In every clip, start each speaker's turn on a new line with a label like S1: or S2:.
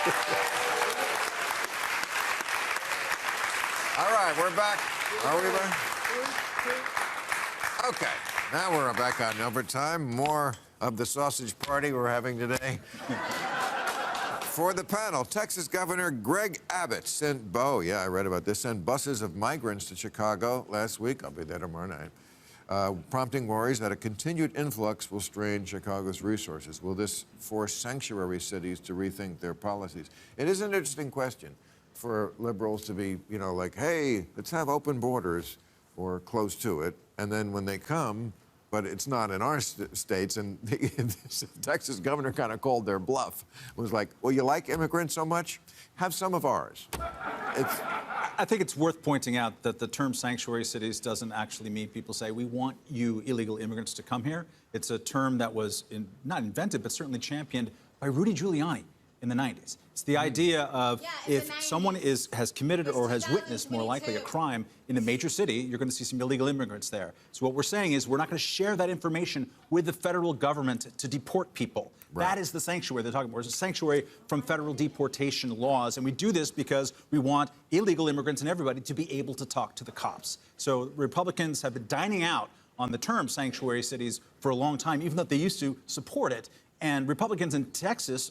S1: All right, we're back. Are we back? Okay, now we're back on overtime. More of the sausage party we're having today. For the panel, Texas Governor Greg Abbott sent I read about this, sent buses of migrants to Chicago last week. I'll be there tomorrow night. Prompting worries that a continued influx will strain Chicago's resources. Will this force sanctuary cities to rethink their policies? It is an interesting question for liberals to be, like, hey, let's have open borders or close to it. And then when they come, but it's not in our states, and the Texas governor kind of called their bluff. It was like, well, you like immigrants so much? Have some of ours.
S2: I think it's worth pointing out that the term sanctuary cities doesn't actually mean people say, we want you illegal immigrants to come here. It's a term that was not invented, but certainly championed by Rudy Giuliani in the 90s. It's the idea of if someone has committed or has witnessed, more likely, a crime in a major city, you're going to see some illegal immigrants there. So what we're saying is we're not going to share that information with the federal government to deport people. Right. That is the sanctuary they're talking about. It's a sanctuary from federal deportation laws. And we do this because we want illegal immigrants and everybody to be able to talk to the cops. So Republicans have been dining out on the term sanctuary cities for a long time, even though they used to support it. And Republicans in Texas,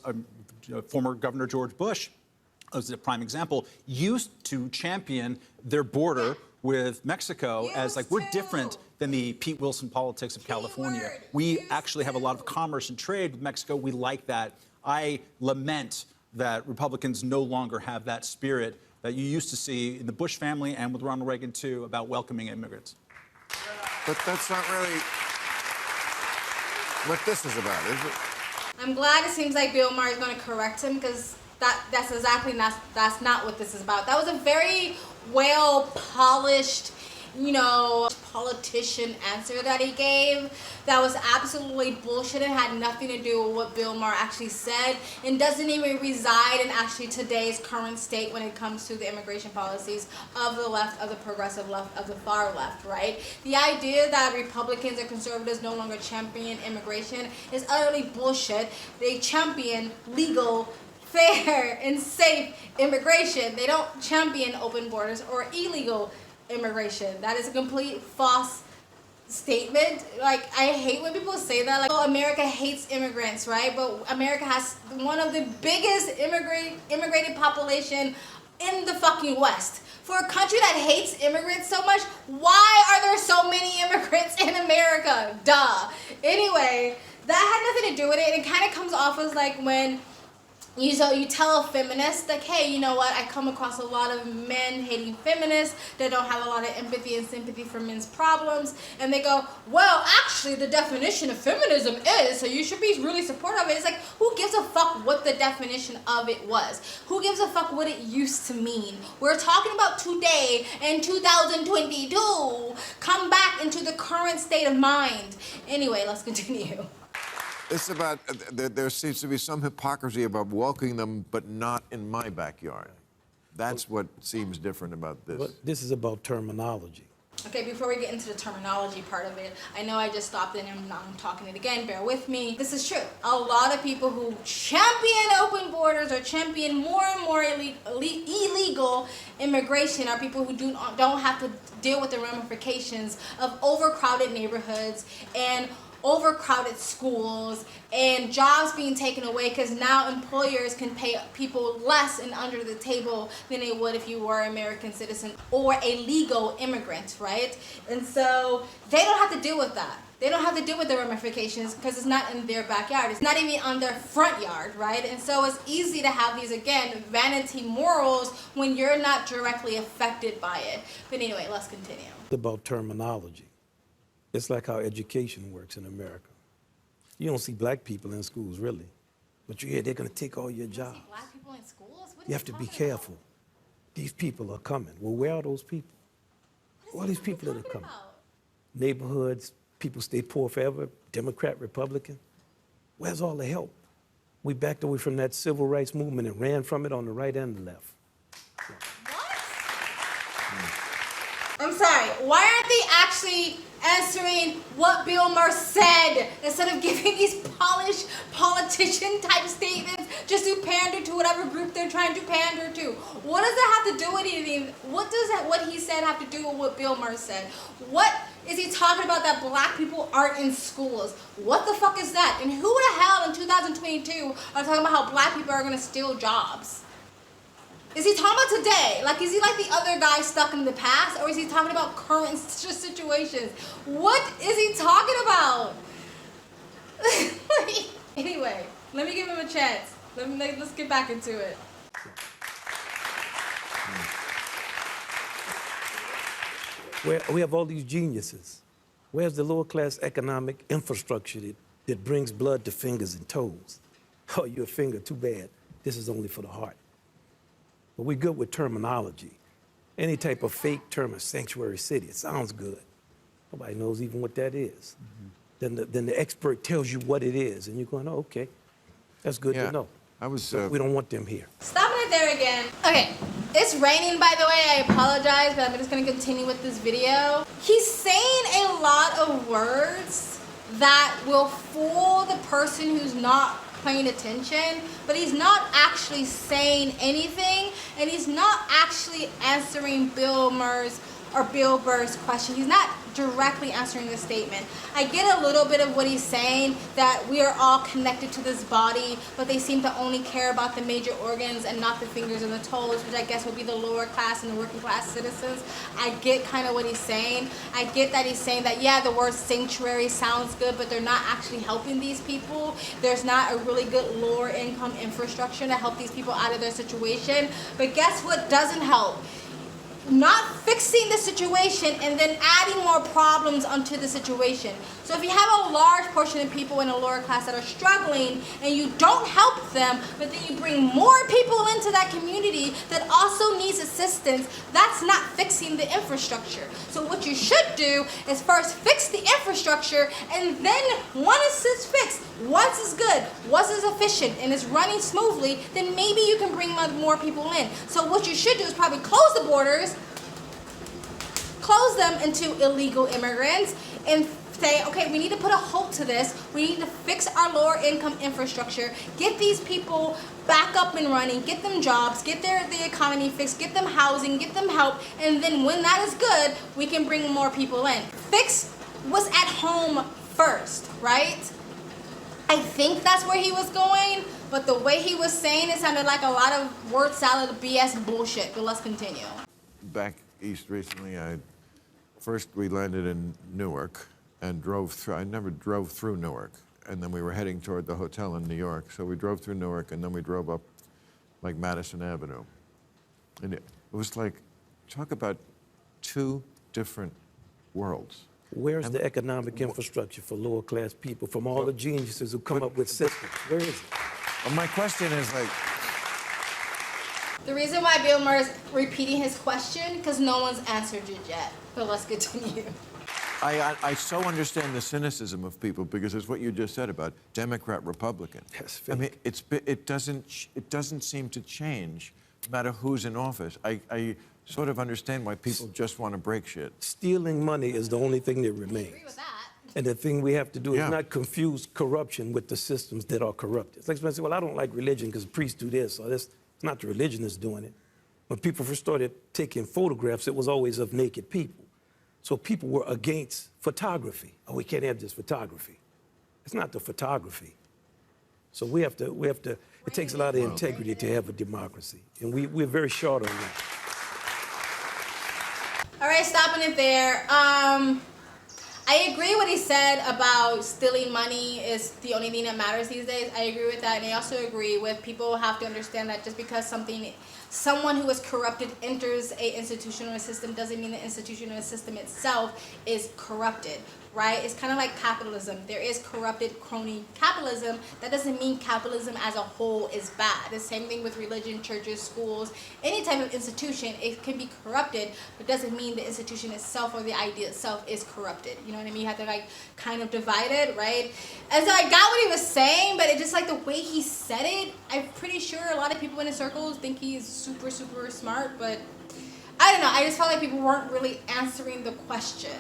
S2: former Governor George Bush, as a prime example, used to champion their border with Mexico as like, we're different than the Pete Wilson politics of California. We actually have a lot of commerce and trade with Mexico. We like that. I lament that Republicans no longer have that spirit that you used to see in the Bush family and with Ronald Reagan, too, about welcoming immigrants.
S1: But that's not really what this is about, is it?
S3: I'm glad it seems like Bill Maher is going to correct him, because that's exactly that's not what this is about. That was a very well-polished, politician answer that he gave. That was absolutely bullshit. It had nothing to do with what Bill Maher actually said, and doesn't even reside in actually today's current state when it comes to the immigration policies of the left, of the progressive left, of the far left, right? The idea that Republicans and conservatives no longer champion immigration is utterly bullshit. They champion legal, fair, and safe immigration. They don't champion open borders or illegal immigration. That is a complete false statement. Like, I hate when people say that, like, oh, America hates immigrants, right? But America has one of the biggest immigrated population in the fucking West. For a country that hates immigrants so much, why are there so many immigrants in America? Duh. Anyway, that had nothing to do with it. It kind of comes off as like when you tell a feminist, like, hey, you know what, I come across a lot of men-hating feminists that don't have a lot of empathy and sympathy for men's problems, and they go, well, actually, the definition of feminism is, so you should be really supportive of it. It's like, who gives a fuck what the definition of it was? Who gives a fuck what it used to mean? We're talking about today in 2022. Come back into the current state of mind. Anyway, let's continue.
S1: It's about, there seems to be some hypocrisy about welcoming them, but not in my backyard. That's what seems different about this.
S4: But this is about terminology.
S3: Okay, before we get into the terminology part of it, I know I just stopped in and I'm talking it again, bear with me. This is true. A lot of people who champion open borders or champion more and more illegal immigration are people who don't have to deal with the ramifications of overcrowded neighborhoods and overcrowded schools and jobs being taken away, because now employers can pay people less and under the table than they would if you were an American citizen or a legal immigrant, right? And so they don't have to deal with that. They don't have to deal with the ramifications because it's not in their backyard. It's not even on their front yard, right? And so it's easy to have these, again, vanity morals when you're not directly affected by it. But anyway, let's continue.
S4: It's about terminology. It's like how education works in America. You don't see black people in schools, really. But you hear they're going to take all your jobs.
S3: Black people in schools?
S4: You have to be careful. These people are coming. Well, where are those people? Where are these people that are coming? Neighborhoods, people stay poor forever, Democrat, Republican. Where's all the help? We backed away from that civil rights movement and ran from it on the right and the left.
S3: What? I'm sorry, why aren't they actually answering what Bill Maher said instead of giving these polished politician type statements just to pander to whatever group they're trying to pander to? What does that have to do with anything? What does what he said have to do with what Bill Maher said? What is he talking about that black people aren't in schools? What the fuck is that? And who the hell in 2022 are talking about how black people are going to steal jobs? Is he talking about today? Like, is he like the other guy stuck in the past? Or is he talking about current situations? What is he talking about? Anyway, let me give him a chance. Let's get back into it.
S4: Where we have all these geniuses. Where's the lower class economic infrastructure that brings blood to fingers and toes? Oh, your finger, too bad. This is only for the heart. But we're good with terminology. Any type of fake term, a sanctuary city, it sounds good. Nobody knows even what that is. Then the expert tells you what it is, and you're going, oh, okay, that's good to know. We don't want them here.
S3: Stopping it there again. Okay, it's raining, by the way. I apologize, but I'm just going to continue with this video. He's saying a lot of words that will fool the person who's not paying attention, but he's not actually saying anything, and he's not actually answering Bill Burr's question. He's not directly answering the statement. I get a little bit of what he's saying, that we are all connected to this body, but they seem to only care about the major organs and not the fingers and the toes, which I guess would be the lower class and the working class citizens. I get kind of what he's saying. I get that he's saying that, yeah, the word sanctuary sounds good, but they're not actually helping these people. There's not a really good lower income infrastructure to help these people out of their situation. But guess what doesn't help? Not fixing the situation and then adding more problems onto the situation. So if you have a large portion of people in the lower class that are struggling and you don't help them, but then you bring more people into that community that also needs assistance, that's not fixing the infrastructure. So what you should do is first fix the infrastructure, and then once it's fixed, once it's good, once it's efficient and it's running smoothly, then maybe you can bring more people in. So what you should do is probably close the borders, close them into illegal immigrants, and say, okay, we need to put a halt to this. We need to fix our lower income infrastructure, get these people back up and running, get them jobs, get the economy fixed, get them housing, get them help, and then when that is good, we can bring more people in. Fix what's at home first, right? I think that's where he was going, but the way he was saying it sounded like a lot of word salad BS bullshit, but let's continue.
S1: Back east recently, first we landed in Newark and drove through. I never drove through Newark. And then we were heading toward the hotel in New York. So we drove through Newark, and then we drove up like Madison Avenue. And it was like, talk about two different worlds.
S4: Where's the economic infrastructure for lower class people from all the geniuses who come up with systems? Where is it?
S1: Well, my question is like,
S3: the reason why Bill Maher is repeating his question, because no one's answered it yet. But let's continue.
S1: I so understand the cynicism of people, because it's what you just said about Democrat, Republican.
S4: That's
S1: I
S4: fake.
S1: mean, it doesn't seem to change no matter who's in office. I sort of understand why people just want to break shit.
S4: Stealing money is the only thing that remains.
S3: Agree with that.
S4: And the thing we have to do is not confuse corruption with the systems that are corrupted. It's like somebody say, well, I don't like religion because priests do this or this. It's not the religion that's doing it. When people first started taking photographs, it was always of naked people. So people were against photography. Oh, we can't have this photography. It's not the photography. So we have to, it takes a lot of integrity to have a democracy. And we're very short on that.
S3: All right, stopping it there. I agree what he said about stealing money is the only thing that matters these days. I agree with that, and I also agree with people have to understand that just because someone who is corrupted enters a institutional system doesn't mean the institutional system itself is corrupted, right? It's kind of like capitalism. There is corrupted crony capitalism. That doesn't mean capitalism as a whole is bad. The same thing with religion, churches, schools, any type of institution. It can be corrupted, but doesn't mean the institution itself or the idea itself is corrupted. You know what I mean? You have to like kind of divide it, right? And so I got what he was saying, but it just like the way he said it, I'm pretty sure a lot of people in his circles think he's super, super smart, but I don't know, I just felt like people weren't really answering the question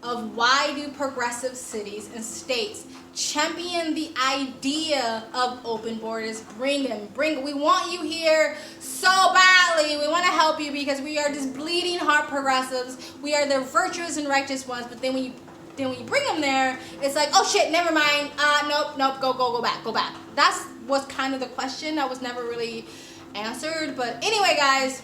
S3: of why do progressive cities and states champion the idea of open borders. Bring them. We want you here so badly. We want to help you because we are just bleeding heart progressives. We are the virtuous and righteous ones. But then when you bring them there, it's like, oh shit, never mind. Nope, go back. That's was kind of the question that was never really answered. But anyway, guys,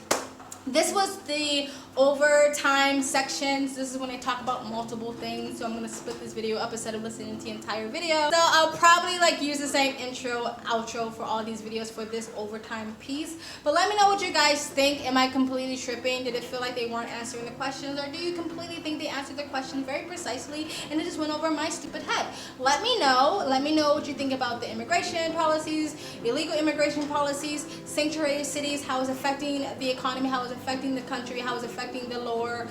S3: this was the overtime sections. This is when I talk about multiple things, so I'm gonna split this video up instead of listening to the entire video. So I'll probably like use the same intro, outro for all these videos for this overtime piece. But let me know what you guys think. Am I completely tripping? Did it feel like they weren't answering the questions, or do you completely think they answered the question very precisely and it just went over my stupid head? Let me know. Let me know what you think about the immigration policies, illegal immigration policies, sanctuary cities, how it's affecting the economy, how it's affecting the country, how it's affecting the lower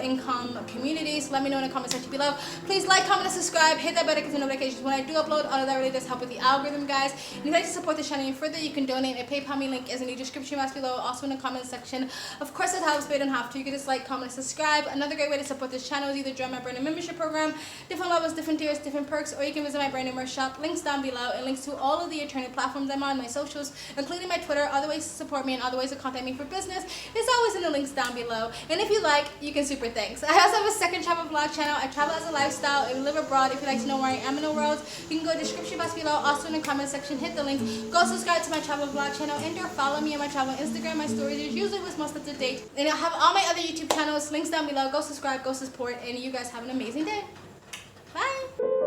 S3: income communities. Let me know in the comment section below. Please like, comment, and subscribe. Hit that bell to get notifications when I do upload. All of that really does help with the algorithm, guys. And if you'd like to support the channel even further, you can donate. A PayPal me link is in the description box below, also in the comment section. Of course, it helps, but you don't have to. You can just like, comment, and subscribe. Another great way to support this channel is either join my brand new membership program, different levels, different tiers, different perks, or you can visit my brand new merch shop. Links down below, and links to all of the attorney platforms I'm on, my socials, including my Twitter, other ways to support me, and other ways to contact me for business is always in the links down below. And if you like, you can super thanks. I also have a second travel vlog channel. I travel as a lifestyle. I live abroad. If you'd like to know where I am in the world, you can go to the description box below. Also in the comment section, hit the link. Go subscribe to my travel vlog channel and or follow me on my travel Instagram. My stories is usually what's most up to date. And I'll have all my other YouTube channels, links down below. Go subscribe, go support, and you guys have an amazing day. Bye.